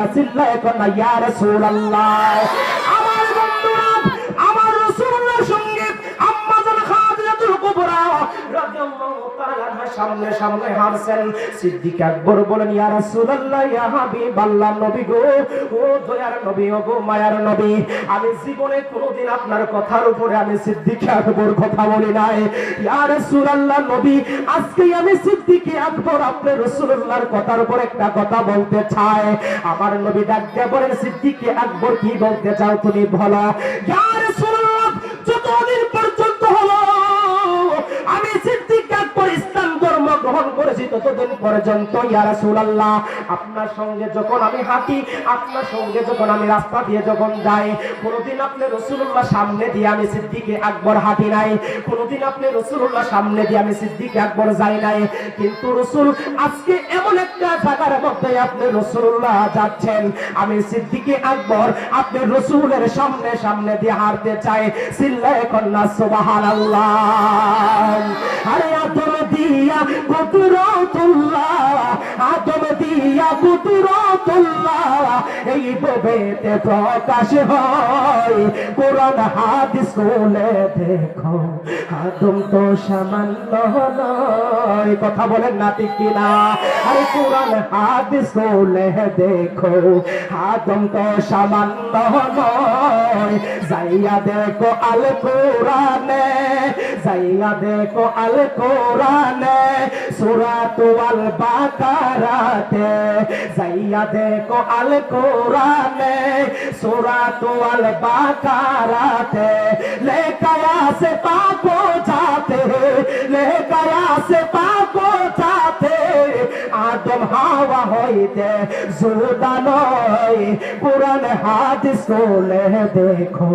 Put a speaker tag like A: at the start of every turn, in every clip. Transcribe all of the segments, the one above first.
A: চিল্লায় কোনা ইয়া রাসূলুল্লাহ। আমার বন্ধুরা, আমার রাসূলুল্লাহর সঙ্গে আম্মা জান খাদিজাতুল কুবরা রাদিয়াল্লাহু তাআলা আনহা সামনে সামনে হাঁটছেন। সিদ্দিক আকবর বলেন, ইয়া রাসূলুল্লাহ, ইয়া হাবিবাল্লাহ, নবী গো, ও দয়ার নবী, ও গো মায়ার নবী, আমি জীবনে কোনোদিন আপনার কথার উপরে আমি সিদ্দিক আকবর কথা বলি নাই। ইয়া রাসূলুল্লাহ নবী, আজকে আমি সিদ্দিক আকবর আপনার রাসূলুল্লাহর কথার উপর একটা কথা বলতে চাই। আমার নবী ডাক দিয়ে বলেন, সিদ্দিক আকবর কি বলতে চাও তুমি বলো। ইয়া রাসূলুল্লাহ, যতদিন পর্যন্ত হলো আমি সিদ্দিক আকবর ইসলাম ধর্ম গ্রহণ করেছি ততদিন পর্যন্ত ইয়া রাসূলুল্লাহ আপনার সঙ্গে যখন আমি হাঁটি, আপনার সঙ্গে যখন আমি রাস্তা দিয়ে যখন যাই, কোনোদিন আপনি রাসূলুল্লাহ সামনে দিয়ে আমি সিদ্দিক আকবর হাঁটি নাই, কোনোদিন আপনি রাসূলুল্লাহ সামনে দিয়ে আমি সিদ্দিক আকবর যাই নাই। কিন্তু রাসূল আজকে এমন একটা জায়গার মধ্যে আপনি রাসূলুল্লাহ যাচ্ছেন, আমি সিদ্দিক আকবর আপনি রাসূলের সামনে সামনে দিয়ে হাঁটতে চাই। চিল্লায়ে কন্না সুবহানাল্লাহ। আরে আদম দিয়া কুদরতুল্লাহ, আদম দিয়া কুদরতুল্লাহ, এই ভবেতে প্রকাশ হয় কোরআন হাদিস খুলে দেখো, আদম তো সামান্য নয়। কথা বলেন না ঠিক কিনা? আরে কোরআন হাদিস খুলে দেখো, আদম তো সামান্য নয়। যাইয়া দেখো আল কোরআনে, যাইয়া দেখো আল কোরআনে সূরাত আল বাকারাতে, যাইয়া দেখো আল কোরআনে সূরাত আল বাকারাতে, লেখা আছে পাপো যাতে, লেখা আছে পাপো যাতে, আদম হাওয়া হইতে জুদা নয়। কোরআন হাদিস খুলে দেখো,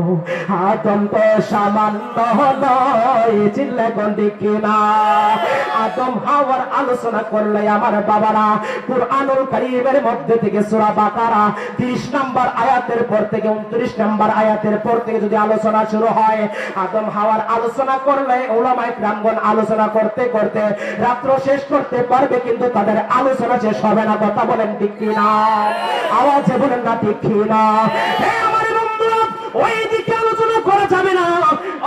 A: আদম তো সামান্য নয়। চিল্লা কোন দিকে না? আদম হাওয়ার আলোচনা করলে আমার বাবারা, কুরআনুল কারীমের মধ্যে থেকে সূরা বাকারা 30 নম্বর আয়াতের পর থেকে 29 নম্বর আয়াতের পর থেকে যদি আলোচনা শুরু হয়, আদম হাওয়ার আলোচনা করলে উলামায়ে কেরামগণ আলোচনা করতে করতে রাত্র শেষ করতে পারবে, কিন্তু তাদের আলোচনা শেষ হবে না। কথা বলেন ঠিক কি না? আওয়াজে বলেন না ঠিক কি না? হে আমার বন্ধুরা, ওই দিকে আলোচনা করা যাবে না।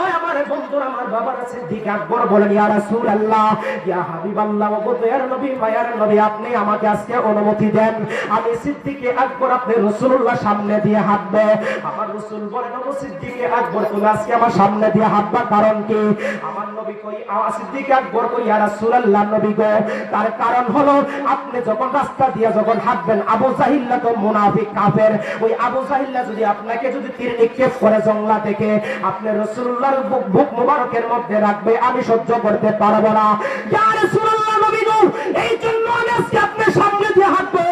A: ওই আমার বন্ধুরা, আমার বাবার সিদ্দিক আকবর বলেন, ইয়া রাসূলুল্লাহ, ইয়া হাবিবাল্লাহ, ওগো দয়ার নবী, মায়ার নবী, আপনি আমাকে আজকে অনুমতি দেন, আমি সিদ্দিক আকবর আপনি রাসূলুল্লাহ সামনে দিয়ে হাঁটবে। আমার রাসূল বলেন, ওগো সিদ্দিক আকবর, তুমি আজকে আমার সামনে দিয়ে হাঁটবা, কারণ কি? আমার নবী কই, সিদ্দিক আকবর কই, ইয়া রাসূলুল্লাহ নবী গো, তার কারণ হলো আপনি যখন রাস্তা দিয়ে যখন হাঁটবেন, আবু জাহিল্লা তো মুনাফিক কাফের, ওই আবু জাহিল্লা যদি আপনাকে যদি তীর নিক্ষেপ করে জংলা থেকে, আপনি রাসূলুল্লাহর বুক মুবারকের মধ্যে রাখবে, আমি সহ্য করতে পারবো না। ইয়া রাসূলুল্লাহ নবী গো, এই জন্য আমি আজকে আপনার সামনে দিয়ে হাঁটবো,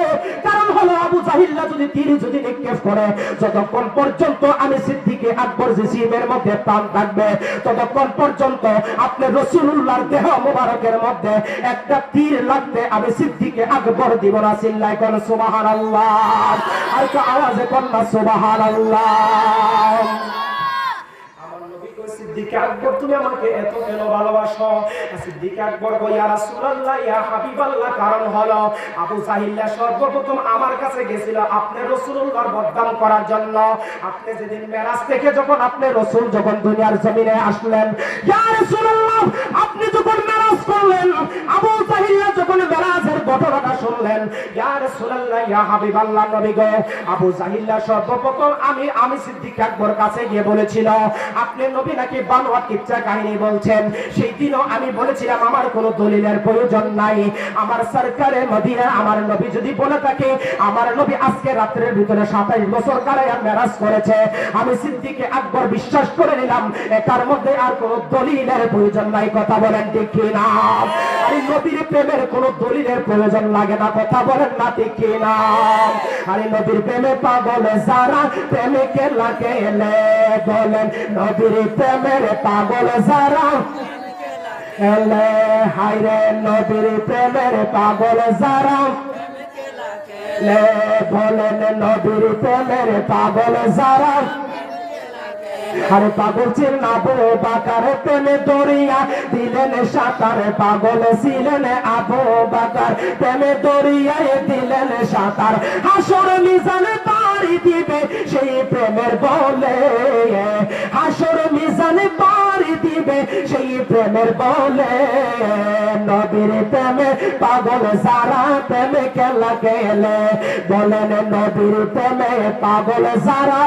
A: কারণ হলো আবু জাহিল্লা যদি তীর যদি নিক্ষেপ করে, যতক্ষণ পর্যন্ত আমি সিদ্দিক আকবর জিসিমের মধ্যে প্রাণ থাকবে, ততক্ষণ পর্যন্ত আপনি রাসূলুল্লাহর দেহ মুবারকের মধ্যে একটা তীর লাগবে, আমি সিদ্দিক আকবর দিব না। চিল্লায় কোন সুবহানাল্লাহ? আর তো আওয়াজে কোন না সুবহানাল্লাহ? সিদ্দিক আকবর, তুমি আমাকে এত কেন ভালোবাসো? সিদ্দিক আকবর কই, ইয়া রাসূলুল্লাহ, ইয়া হাবিবাল্লাহ, কারণ হলো আবু জাহিল্লা সর্বপ্রথম আমার কাছে গিয়েছিল আপনি রাসূলুল্লাহর বদনাম করার জন্য। আপনি যেদিন মেরাজ থেকে যখন আপনি রাসূল যখন দুনিয়ার জমিনে আসলেন, ইয়া রাসূলুল্লাহ, আপনি যখন মেরাজ করলেন, আবু জাহিল্লা যখন মেরাজের ঘটনাটা শুনলেন, ইয়া রাসূলুল্লাহ, ইয়া হাবিবাল্লাহ নবী গো, আবু জাহিল্লা সর্বপ্রথম আমি সিদ্দিক আকবর কাছে গিয়ে বলেছিল, আপনি নবী নাকি বানোয়াট কিচ্ছা কাহিনী বলছেন। সেই দিনও আমি বলেছিলাম আমার কোনো দলিলের প্রয়োজন নাই, আমার সরকারে মদিনা আমার নবী যদি বলে থাকে, আমার নবী আজকে রাত্রের ভিতরে 27 বছর কারায়া মেরাজ করেছে, আমি সিদ্দিক আকবর বিশ্বাস করে নিলাম, এটার মধ্যে আর কোনো দলিলের প্রয়োজন নাই। কথা বলেন ঠিক কি না? আরে নবীর প্রেমের কোনো দলিলের প্রয়োজন লাগে না। কথা বলেন না ঠিক কি না? আরে নবীর প্রেমে পাগল যারা, প্রেমিকে লাগে বলেন, নবীর প্রেমের পাগল যারা, এলে হায়রে নবীর প্রেমের পাগল যারা, বলেন নবীর প্রেমের পাগল যারা, আরে পাগল ছিলেন আবু বকর প্রেমে দরিয়া দিলেন সাঁতার পাগল ছিলেন আবু বকর প্রেমে দরিয়ায় দিলেন সাঁতার হাসর মিজানে পাড়ি দিবে সেই প্রেমের বলে হাসর মিজানে পাড়ি দিবে সেই প্রেমের বলে নবীর প্রেমে পাগল যারা প্রেমে খেলা খেলে বলেন নবীর প্রেমে পাগল যারা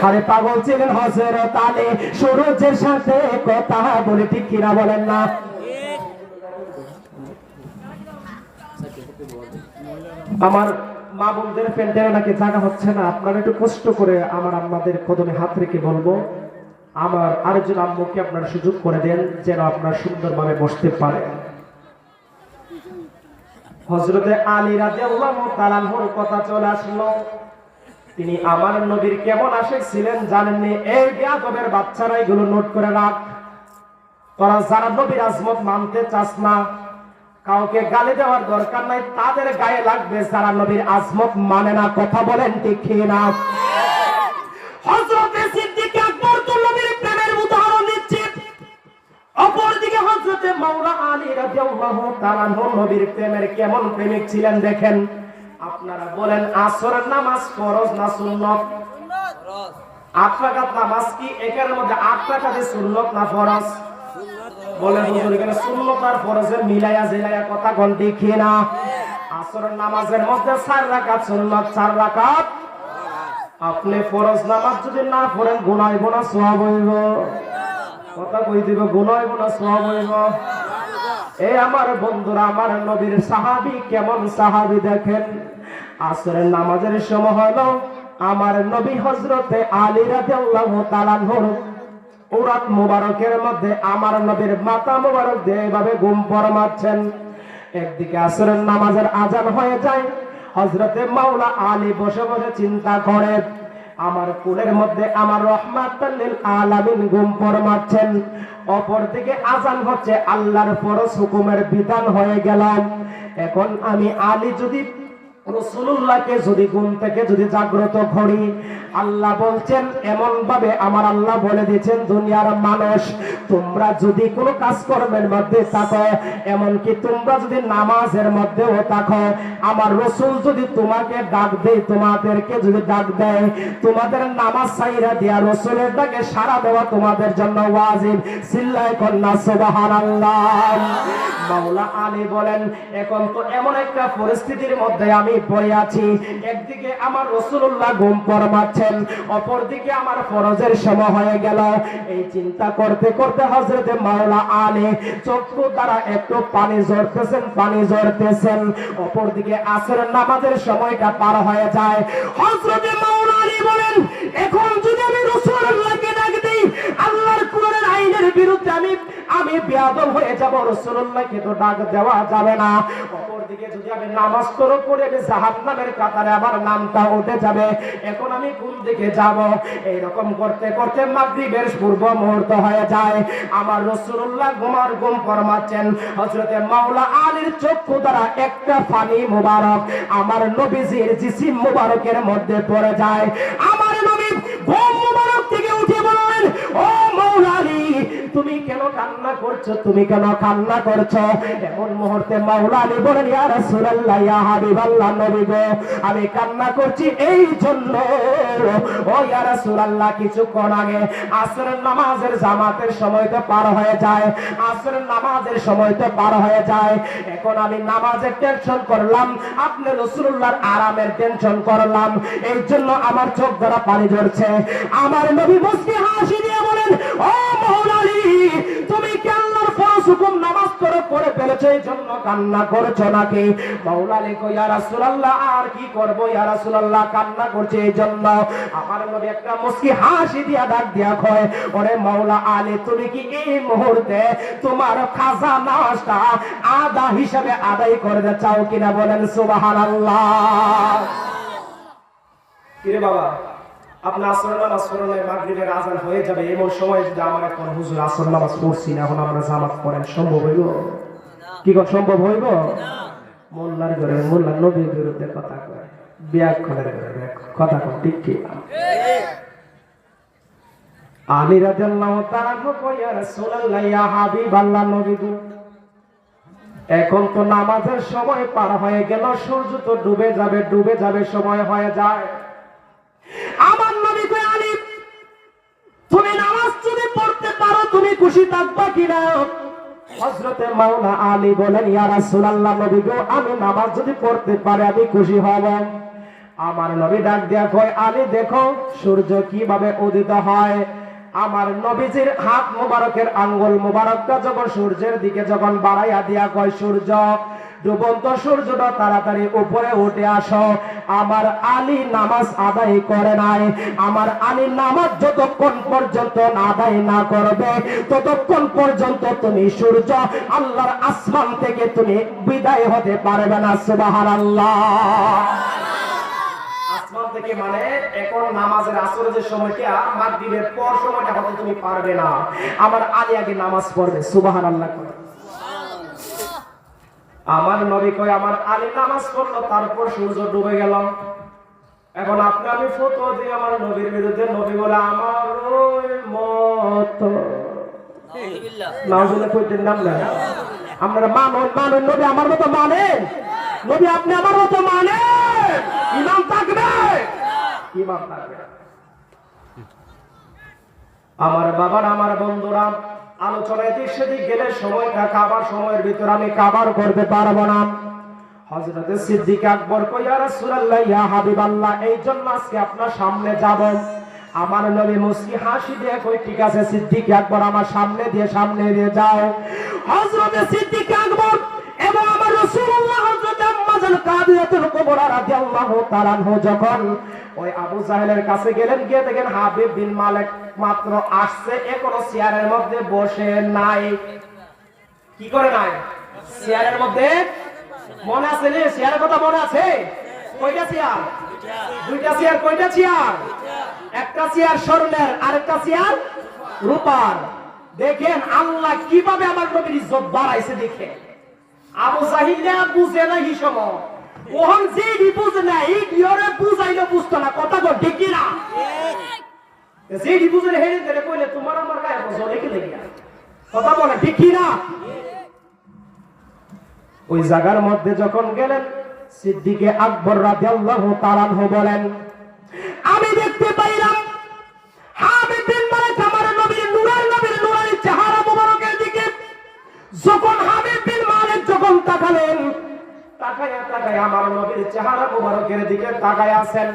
A: আরে পাগল ছিলেন হযরত আলী সূরজের সাথে কথা বলে ঠিক কিনা বলেন না আমার মা বোনদের প্যান্ডেলে নাকি জায়গা হচ্ছে না আপনারা একটু কষ্ট করে আমার আম্মাদের কদমে হাত রেখে বলবো আমার আরেকজন আম্মুকে আপনারা সুযোগ করে দেন যেন আপনারা সুন্দরভাবে বসতে পারেন হযরতে আলী রাদিয়াল্লাহু তাআলা আনহুর কথা চলে আসলো তিনি আমার নবীর কেমন আশিক ছিলেন জানেননি এই বেয়াদবের বাচ্চারা এগুলো নোট করে রাখ তোরা যারা নবীর আজমত মানতে চাস না কাউকে গালি দেওয়ার দরকার নাই তাদের গায়ে লাগবে যারা নবীর আজমত মানে না কথা বলেন ঠিক না হযরতে সিদ্দিক আকবর তো নবীর প্রেমের উদাহরণ দিচ্ছে অপরদিকে হযরতে মাওলানা আলী রাদিয়াল্লাহু তাআলা নবীর প্রেমের কেমন প্রেমিক ছিলেন দেখেন আপনারা বলেন আসরের নামাজ ফরজ না সুন্নত ফরজ 8 রাকাত নামাজ কি একের মধ্যে 8 রাকাতে সুন্নত না ফরজ বলেন হুজুর এখানে সুন্নত আর ফরজের মিলায়া জিলায়া কথা কোন দেখি না আসরের নামাজের মধ্যে 4 রাকাত সুন্নত 4 রাকাত আপনি ফরজ নামাজ যদি না পড়েন গুনাহ হইব না সওয়াব হইব কথা কই দিব গুনাহ হইব না সওয়াব হইব এই আমার বন্ধুরা আমার নবীর সাহাবী কেমন সাহাবী দেখেন আসরের নামাজের সময় হলো আমার নবী হযরতে আলী রাদিয়াল্লাহু তাআলা আনহু উরাত মুবারকের মধ্যে আমার নবীর মাথা মুবারক দিয়ে এভাবে ঘুম ফরমাচ্ছেন একদিকে আসরের নামাজের আজান হয়ে যায় হযরতে মাওলা আলী বসে বসে চিন্তা করে আমার কোলের মধ্যে আমার রাহমাতুল লিল আলামিন ঘুম ফরমাচ্ছেন অপরদিকে আজান হচ্ছে আল্লাহর ফরজ হুকুমের বিধান হয়ে গেল এখন আমি আলী যদি রাসূলুল্লাহকে যদি ঘুম থেকে যদি জাগ্রত করি আল্লাহ বলছেন এমন ভাবে আমার আল্লাহ বলে দিয়েছেন দুনিয়ার মানুষ তোমরা যদি কোনো কাজ কর্মের মধ্যে থাকো এমন কি তোমরা যদি নামাজের মধ্যেও থাকো আমার রাসূল যদি তোমাকে ডাক দেয় তোমাদেরকে যদি ডাক দেয় তোমাদের নামাজ ছাইরা দিয়া রাসূলের ডাকে সাড়া দেওয়া তোমাদের জন্য ওয়াজিব চিল্লায় কন্না সুবহানাল্লাহ মাওলা আলী বলেন এখন তো এমন একটা পরিস্থিতির মধ্যে আমি পড়ে আছি একদিকে আমার রাসূলুল্লাহ ঘুম ফরমাচ্ছেন অপরদিকে আমার ফরজের সময় হয়ে গেল এই চিন্তা করতে করতে হযরতে মাওলা আলী চক্ষু দ্বারা একটু পানি ঝরতেছেন অপরদিকে আসরের নামাজের সময়টা পার হয়ে যায় হযরতে মাওলা আলী বলেন এখন যদি আমি রাসূলুল্লাহকে ডাক দেই আল্লাহর কোরআনের আইনের বিরুদ্ধে আমি বেয়াদব হয়ে যাব রাসূলুল্লাহকে তো ডাক দেওয়া যাবে না অপরদিকে যদি আমি নামাজ পড়ে আমি জাহান্নামের কাতারে আমার নামটা উঠে যাবে এখন আমি কোন দিকে যাব এই রকম করতে করতে মাগরিবের পূর্ব মুহূর্ত হয়ে যায় আমার রাসূলুল্লাহ ঘুম ফরমাচ্ছেন হযরতে মাওলা আলীর চক্ষু দ্বারা একটা পানি মুবারক আমার নবীজির জিসিম মুবারকের মধ্যে পড়ে যায় আমার নবী ঘুম মুবারক থেকে উঠে বললেন ও মাওলা আলী তুমি কেন কান্না করছো এমন মুহূর্তে মাওলা আলী বলেন ইয়া রাসূলুল্লাহ ইয়া হাবিবাল্লাহ নবী গো আমি কান্না করছি এই জন্য ও ইয়া রাসূলুল্লাহ কিছুক্ষণ আগে আসরের নামাজের জামাতের সময় তো পার হয়ে যায় এখন আমি নামাজের টেনশন করলাম আপনি রাসূলুল্লাহর আরামের টেনশন করলাম এই জন্য আমার চোখ দ্বারা পানি ঝরছে আমার নবী মুস্কি হাসি দিয়ে বলেন ও মাওলা আলী তুমি কি আল্লাহর ফরজ হুকুম নামাজ পড়ে ফেলেছো এই জন্য কান্না করছো নাকি মাওলা আলী কই ইয়া রাসূলুল্লাহ আর কি করব ইয়া রাসূলুল্লাহ কান্না করছে এই জন্য আমার নবী একটা মুস্কি হাসি দিয়া ডাক দিয়া কয় ওরে মাওলা আলী তুমি কি এই মুহূর্তে তোমার খাজানাটা আদা হিসাবে আদায় করতে চাও কিনা বলেন সুবহানাল্লাহ কিরে বাবা আপনি আসরের নামাজ পড়লে মাগরিবের আযান হয়ে যাবে এমন সময় যদি আমার এখন হুজুর আসর নামাজ পড়ছি না এখন আমরা জামাত পড়েন সম্ভব হইব কি কথা সম্ভব হইব মোল্লার ঘরে মোল্লা নবীর বিরুদ্ধে কথা কয় বিয়াক্ষণের ঘরে কথা কয় ঠিক কি আলী রাদিয়াল্লাহু তাআলা কয় ইয়া রাসূলুল্লাহ ইয়া হাবিবাল্লাহ নবী গো, এখন তো নামাজের সময় পার হয়ে গেল, সূর্য তো ডুবে যাবে সময় হয়ে যায়। আমার নবী কয় আলী, তুমি নামাজ যদি পড়তে পারো তুমি খুশি থাকবা কিনা? হযরতে মাওলানা আলী বলেন ইয়া রাসূলুল্লাহ নবী গো, আমি নামাজ যদি পড়তে পারি আমি খুশি হব। আমার নবী ডাক দিয়া কয় আলী দেখো সূর্য কিভাবে উদিত হয়। আমার নবীজির হাত মোবারকের আঙ্গুল মোবারকটা যখন সূর্যের দিকে যখন বাড়াইয়া দিয়া কয় সূর্য ডুবন্ত সূর্যটা তাড়াতাড়ি উপরে উঠে আসো। আমার আলী নামাজ আদায় করে নাই। আমার আলী নামাজ যতক্ষণ পর্যন্ত আদায় না করবে ততক্ষণ পর্যন্ত তুমি সূর্য আল্লাহর আসমান থেকে তুমি বিদায় হতে পারবে না। সুবহানাল্লাহ। আসমান থেকে মানে এখন নামাজের আসরের যে সময়টা মাগরিবের পর সময়টা হতে তুমি পারবে না। আমার আলী আগে নামাজ পড়বে। সুবহানাল্লাহ। আমার নবী কয় আমার আলী নামাজ পড়লো, তারপর সূর্য ডুবে গেল। এখন আপনি আমি ফতোয়া দিই আমার নবীর বিরুদ্ধে, নবী বলে আমার ওই মত নাউজুবিল্লাহ কইতেন নাম না। আপনারা মানুন নবী আমার মতো মানেন? নবী আপনি আমার মতো মানেন? ইমাম থাকবে, ইমাম থাকবে। আমার বাবার আমার বন্ধুরা আলোচনায় দিক সেদিক গেলে সময়টা কাবার সময়ের ভিতর আমি কাবার করতে পারবো না। হযরত সিদ্দিক আকবর কই ইয়া রাসূলুল্লাহ ইয়া হাবিবাল্লাহ, এই জন্য আজকে আপনার সামনে যাব। আমার নবী মুস্কি হাসি দিয়ে কই ঠিক আছে সিদ্দিক আকবর আমার সামনে দিয়ে যাও। হযরত সিদ্দিক আকবর এবং আমার রাসূলুল্লাহ হযরত আম্মাজান কাদিয়াতুল কুবরা রাদিয়াল্লাহু তাআলা যখন ওই আবু জাহেলের কাছে গেলেন, গিয়ে দেখেন হাবিব বিন মালিক মাত্র আসছে, এখনো চেয়ারের মধ্যে বসে নাই। কি করে নাই? চেয়ারের মধ্যে মনে আছে রে? চেয়ারের কথা মনে আছে? কয়টা চেয়ার? দুইটা চেয়ার। কয়টা চেয়ার? একটা চেয়ার স্বর্ণের, আরেকটা চেয়ার রূপার। দেখেন আল্লাহ কিভাবে আমার নবীর ইজ্জত বাড়াইছে। দেখে আবু জাহিল বুঝে না কি সময় ওহন যে বুঝে না এই বিয়রে বুঝাইলে বুঝতো না। কথা কো ঠিক না? যে বুঝে না হেরে ধরে কইলে তোমার আমার গায়ে বজলে কি দেখিয়া কথা বলে ঠিক না? ওই জায়গার মধ্যে যখন গেলেন সিদ্দিক আকবর রাদিয়াল্লাহু তাআলা বলেন আমি দেখতে পাইলাম হাবিব বিন মালিক আমার নবীর নূরের চেহারা মোবারকের দিকে যখন হাবিব বিন মালিক যখন তাকালেন, তাকায়া আমার নবীর চেহারা মোবারকের দিকে তাকায় আছেন।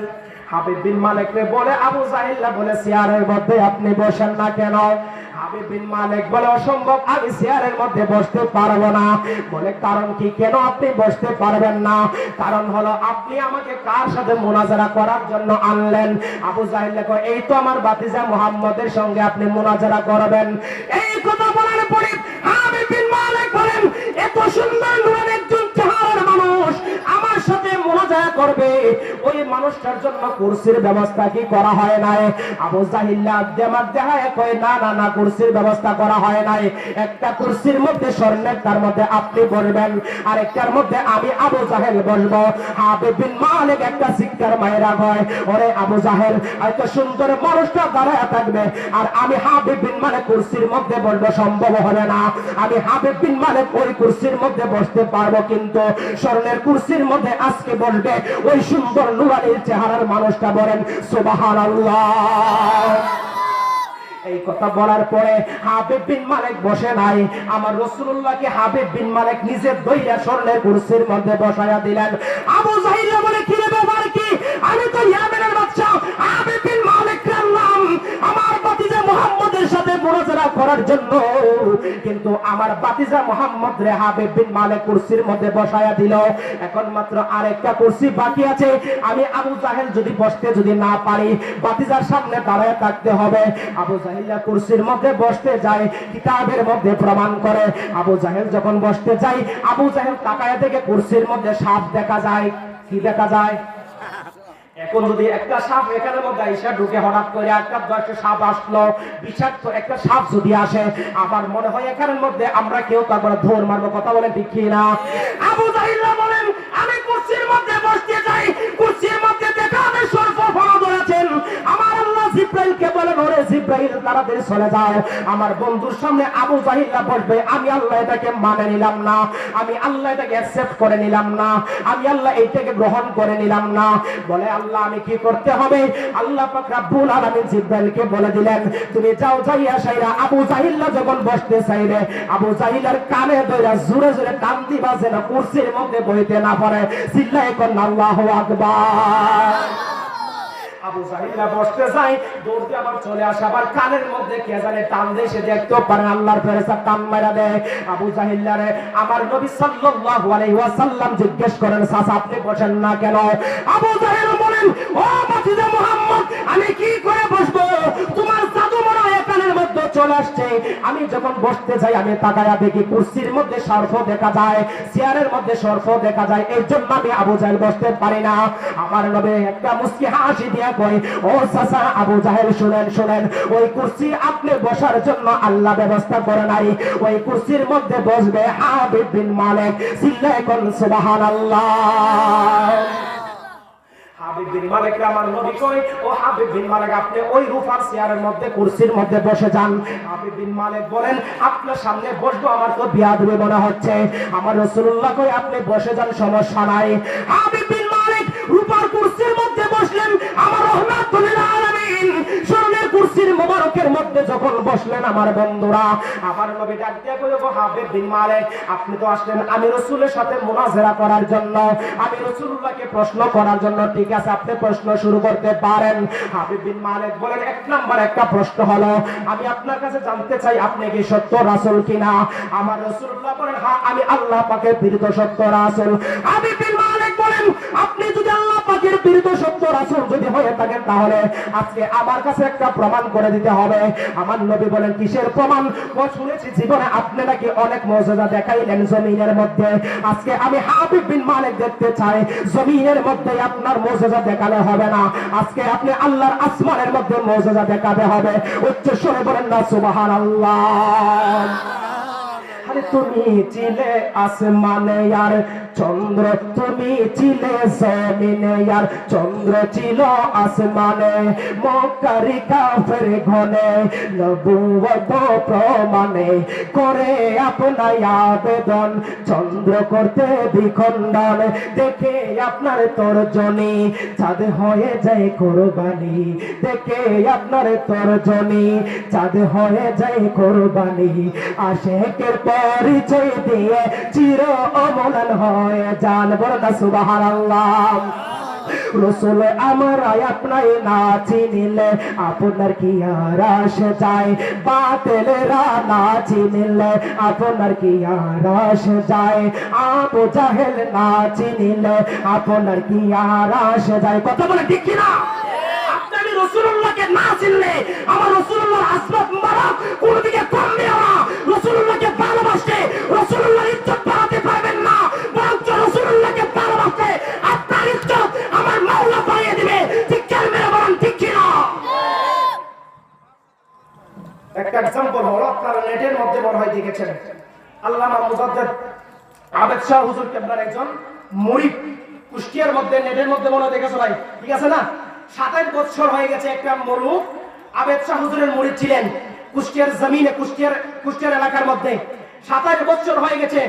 A: হাবিব বিন মালিককে বলে আবু জাহিল বলে চেয়ারের মধ্যে আপনি বসেন না কেন? হাবিব বিন মালিক বলে অসম্ভব, আমি চেয়ারের মধ্যে বসতে পারবো না। বলে কারণ কি? কেন আপনি বসতে পারবেন না? কারণ হলো আপনি আমাকে কার সাথে মুনাজারা করার জন্য আনলেন? আবু জাহিল কয় এই তো আমার ভাতিজা মুহাম্মদের সঙ্গে আপনি মুনাজারা করবেন। এই কথা বলার পরে হাবিব বিন মালিক বলেন এত সুন্দর নূরের একজন চেহারার মানুষ আমার সাথে মুনাজারা করবে, ওই মানুষটার জন্য কুরসির ব্যবস্থা কি করা হয় নাই? আবু জাহিল দেমাগ দেখায় কয় না না না, কুরসির ব্যবস্থা করা হয় নাই। একটা কুরসির মধ্যে স্বর্ণের, তার মধ্যে আপনি বসবেন, আর একটার মধ্যে আমি আবু জাহেল বসবো। হাবিব বিন মালিক একটা চিৎকার মায়েরা কয় ওরে আবু জাহেল এত সুন্দর মানুষটা দাঁড়ায় থাকবে আর আমি হাবিব বিন মালিক কুরসির মধ্যে বসবো, সম্ভব হবে না। আমি হাবিব বিন মালিক ওই কুরসির মধ্যে বসতে পারবো, কিন্তু স্বর্ণের কুরসির মধ্যে আজকে বসবে ওই সুন্দর নুরানির চেহারার মানুষটা। বলেন সুবহানাল্লাহ। এই কথা বলার পরে হাবিব বিন মালিক বসে নাই, আমার রাসূলুল্লাহকে হাবিব বিন মালিক নিজের দইয়া স্বর্ণের কুরসির মধ্যে বসায়া দিলেন। আবু জাহিল বলে কি রে ব্যাপার কি? আমি তো ইয়ামেনের বাদশা হাবিব বিন মালিক নাম আমার ভাতিজা মুহাম্মদের সাথে মুনাজারা করার জন্য, কিন্তু আমার ভাতিজা মুহাম্মদ রে হাবিব বিন মালিক কুরসির মধ্যে বসায়া দিল। এখন মাত্র আরেকটা কুরসি বাকি আছে, আমি আবু জাহেল যদি বসতে যদি না পারি ভাতিজার সামনে দাঁড়ায় থাকতে হবে। আবু জাহেল কুরসির মধ্যে বসতে যায়, কিতাবের মধ্যে প্রমাণ করে আবু জাহেল যখন বসতে যায় আবু জাহেল তাকায় দেখে কুরসির মধ্যে সাপ দেখা যায়। কি দেখা যায়? এখন যদি একটা সাপ এখানের মধ্যে আইসা ঢুকে হঠাৎ করে একটা দশটা সাপ আসলো, বিষাক্ত একটা সাপ যদি আসে, আমার মনে হয় এখানের মধ্যে আমরা কেউ তারপরে ধর মারবো। কথা বলেন ঠিক কি না? আবু জাহিল বলেন আমি কুরসির মধ্যে বসতে যাই, কুরসির মধ্যে দেখা আমি সর্প ফরদ আছেন। আমার আল্লাহ জিব্রাইলকে বলেন ওরে জিব্রাইল তাড়াতাড়ি চলে যাও। আমার বন্ধুর সামনে আবু জাহিলরা বসবে, আমি আল্লাহ এটাকে মানে নিলাম না, আমি আল্লাহ এটাকে অ্যাকসেপ্ট করে নিলাম না, আমি আল্লাহ এইটাকে গ্রহণ করে নিলাম না। বলে আল্লাহ আমি কি করতে হবে? আল্লাহ পাক রব্বুল আলামিন জিবরাইলকে বলে দিলেন, তুমি যাও, যাইয়া সাইরা আবু জাহিলরা যখন বসতে চাইবে, আবু জাহিলের কানে ধরে জোরে জোরে টান দিবা যেন কুরসির মধ্যে বইতে না পারে। চিল্লায়ে কোন আল্লাহু আকবার। আবু জাহিলরা বসতে যায়, দৌড় দিয়ে আবার চলে আসে, আবার কানের মধ্যে কে জানে টান দেয়, সে দেখতে পারে আল্লাহর ফেরেশতা টান মারা দেয় আবু জাহিলরে। আমার নবী সাল্লাল্লাহু আলাইহি ওয়াসাল্লাম জিজ্ঞেস করেন, চাচা আপনি বসেন না কেন? আবু জাহিল বলেন, ও মাজিদে মুহাম্মদ, আমি কি করে বসবো? তোমার জাদু মনে হয় কানের মধ্যে চলে আসছে। আমি যখন বসতে যাই আমি তাকায়া দেখি কুরসির মধ্যে সর্প দেখা যায়, চেয়ারের মধ্যে সর্প দেখা যায়, এই জন্য আমি আবু জাহিল বসতে পারি না। আমার নবী একটা মুস্কি হাসি দিয়া কই, ও চাচা আবু জাহেল শুনেন শুনেন, ওই কুরসি আপনি বসার জন্য আল্লাহ ব্যবস্থা করে নাই, ওই কুরসির মধ্যে বসবে হাবিব বিন মালিক। চিল্লায়ে কোন সুবহানাল্লাহ। হাবিব বিন মালিক আমার নবী কই, ও হাবিব বিন মালিক আপনি ওই রূপার চেয়ারের মধ্যে কুরসির মধ্যে বসে যান। হাবিব বিন মালিক বলেন, আপনার সামনে বসবো আমার তো বিয়াদবি মনে হচ্ছে। আমার রাসূলুল্লাহ কই, আপনি বসে যান, সমস্যা নাই। হাবিব বিন মালিক রূপার কুরসির মধ্যে বসলেন। আমার রাহমাতুল আলামিন স্বর্ণের কুরসির মোবারকের মধ্যে যখন বসলেন, আমার বন্ধুরা, আমার নবী ডাক দিয়ে কইল, হাবিব বিন মালিক আপনি তো আসলেন আমি রাসূলের সাথে মুনাজারা করার জন্য, আমি রাসূলুল্লাহকে প্রশ্ন করার জন্য। ঠিক আছে, আপনি প্রশ্ন শুরু করতে পারেন। হাবিব বিন মালিক বলেন, এক নাম্বার একটা প্রশ্ন হলো, আমি আপনার কাছে জানতে চাই আপনি কি সত্য রাসূল কিনা? আমার রাসূলুল্লাহ বলেন, হ্যাঁ আমি আল্লাহ পাকের প্রেরিত সত্য রাসূল। হাবিব বিন মালিক বলেন, আপনি যদি আল্লাহ পাকের প্রেরিত সত্য রাসূল যদি হয়ে থাকেন, তাহলে আজকে আমার কাছে একটা প্রমাণ করে দিতে হবে। আমার নবী বলেন, কিসের প্রমাণ? ও শুনেছি জীবনে আপনি নাকি অনেক মুজিজা দেখাইলেন জমিনের মধ্যে, আজকে আমি হাবিব বিন মালিক দেখতে চাই জমিনের মধ্যে আপনার মুজিজা দেখালে হবে না, আজকে আপনি আল্লাহর আসমানের মধ্যে মুজিজা দেখাতে হবে। উচ্চ স্বরে বলেন না সুবহানাল্লাহ। আরে তুমি ছিলে আসমানে আর চন্দ্র, তুমি ছিলে জমিনে আর চন্দ্র ছিল আসমানে, মক্কারি কাফের ঘনে নবুয়ত প্রমাণে করে আপনার আবেদন, চন্দ্র করতে দ্বিখণ্ডন, দেখে আপনার তর্জনী চাঁদ হয়ে যায় কোরবানি, দেখে আপনার তর্জনী চাঁদ হয়ে যায় কোরবানি, আশেকের পরিচয় দিয়ে চির অমলান হয়ে যান। বলো না সুবহানাল্লাহ। রসুল আমার আপনাই না চিনিলে আপনার কি আর আসে যায়, বাতিলেরা না চিনিলে আপনার কি আর আসে যায়, আবু জাহেল না চিনিলে আপনার কি আর আসে যায়। কথা বলে ঠিক কিনা? আপনি রাসূলুল্লাহকে না চিনলে আমার রাসূলুল্লাহর আসমাত মুবারক কোন দিকে কম দিও না। রাসূলুল্লাহকে ভালোবাসতে রাসূলুল্লাহর ইজ্জত বাড়াতে পারবেন না, বরং রাসূলুল্লাহকে ভালোবাসতে আপনার ইজ্জত আমার মাওলা বাড়িয়ে দিবে। ঠিক মেরে বলেন ঠিক কিনা? একটা एग्जांपल হলো, আপনারা নেটের মধ্যে মনে হয় দেখেছেন, আল্লামা মুজাদ্দিদ আবেদ শাহ হুজুর কেবলার একজন মুরিদ, কুষ্টিয়ার মধ্যে নেটের মধ্যে মনে দেখেছো ভাই, ঠিক আছে না? 27 বছর হয়ে গেছে একটা মৌলুক আবেদ শাহ হুজুরের মুরিদ ছিলেন কুষ্টিয়ার জমিনে, কুষ্টিয়ার এলাকার মধ্যে 27 বছর হয়ে গেছে।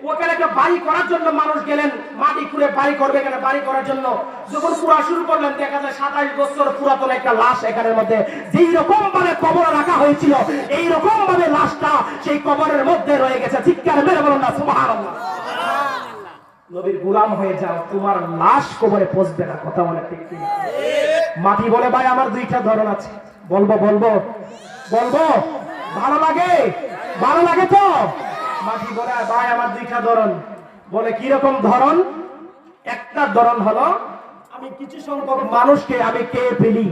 A: ওখানে একটা বাড়ি করার জন্য মানুষ গেলেন, মাটি খুঁড়ে বাড়ি করবে এখানে, বাড়ি করার জন্য যখন পুরা শুরু করলেন, দেখা যায় 27 বছর পুরাতন একটা লাশ এখানের মধ্যে, যেই রকম ভাবে কবর রাখা হয়েছিল এই রকম ভাবে লাশটা সেই কবরের মধ্যে রয়ে গেছে। চিৎকার মেরে বলুন না সুবহানাল্লাহ। নবীর গোলাম হয়ে যাও, তোমার লাশ কবরে পচবে না। কথা বলে ঠিক কিনা? মাটি বলে, ভাই আমার দুইটা ধরন আছে। বলবো বলবো বলবো ভালো লাগে? ভালো লাগে তো? মাটি বলে, ভাই আমার দুইটা ধরন। বলে কি রকম ধরন? একটা ধরন হলো, আমি কিছু সংখ্যক মানুষকে আমি কে ফেলি,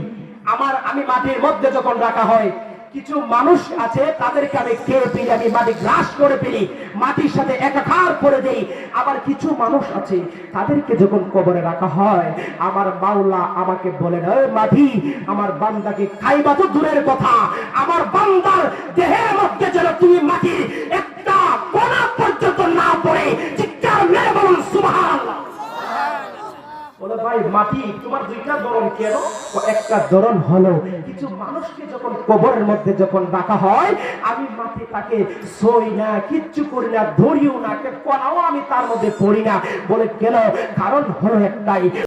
A: আমি মাটির মধ্যে যখন রাখা হয় কিছু মানুষ আছে তাদেরকে আমি কে ফেলি, আমি মাটি গ্রাস করে ফেলি, মাটির সাথে একাকার করে দেই। আবার কিছু মানুষ আছে তাদেরকে যখন কবরে রাখা হয় আমার মাওলা আমাকে বলেন, ওই মাটি আমার বান্দাকে খাইবা তো দূরের কথা, আমার বান্দার দেহের মধ্যে যেন তুমি মাটির একটা কণা পর্যন্ত না পড়ে। চিৎকার মেরে বলুন সুবহানাল্লাহ। বলে ভাই মাটি তোমার দুইটা ধরন কেন? একটা ধরন হলো কিছু মানুষকে যখন কবরের মধ্যে যখন রাখা হয় আমি মাটি তাকে সই না, কিচ্ছু করি না, ধরিও না, কোনাও আমি তার মধ্যে পড়ি না। বলে কেন? কারণ হলো একটাই,